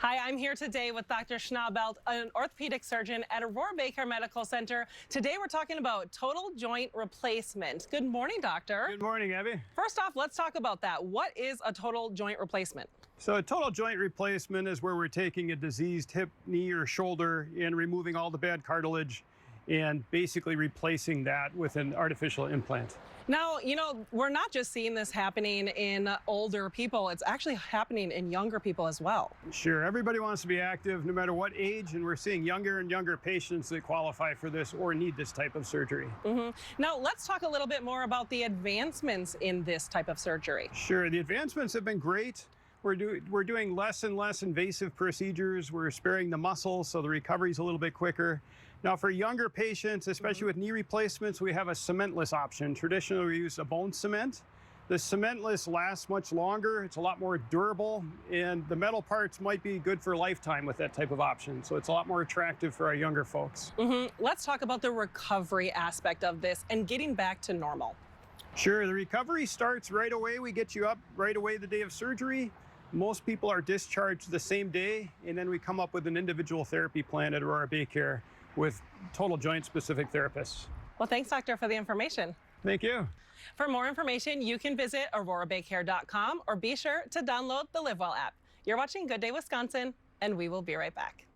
Hi, I'm here today with Dr. Schnaubelt, an orthopedic surgeon at Aurora BayCare Medical Center. Today we're talking about total joint replacement. Good morning, doctor. Good morning, Abby. First off, let's talk about that. What is a total joint replacement? So a total joint replacement is where we're taking a diseased hip, knee, or shoulder and removing all the bad cartilage and basically replacing that with an artificial implant. Now, we're not just seeing this happening in older people. It's actually happening in younger people as well. Sure, everybody wants to be active no matter what age, and we're seeing younger and younger patients that qualify for this or need this type of surgery. Now, let's talk a little bit more about the advancements in this type of surgery. Sure, the advancements have been great. We're doing less and less invasive procedures. We're sparing the muscle, so the recovery is a little bit quicker. Now, for younger patients, especially with knee replacements, we have a cementless option. Traditionally, we use a bone cement. The cementless lasts much longer. It's a lot more durable, and the metal parts might be good for a lifetime with that type of option. So it's a lot more attractive for our younger folks. Let's talk about the recovery aspect of this and getting back to normal. Sure, the recovery starts right away. We get you up right away the day of surgery. Most people are discharged the same day, and then we come up with an individual therapy plan at Aurora BayCare with total joint specific therapists. Well, thanks, doctor, for the information. Thank you. For more information, you can visit aurorabaycare.com or be sure to download the LiveWell app. You're watching Good Day Wisconsin, and we will be right back.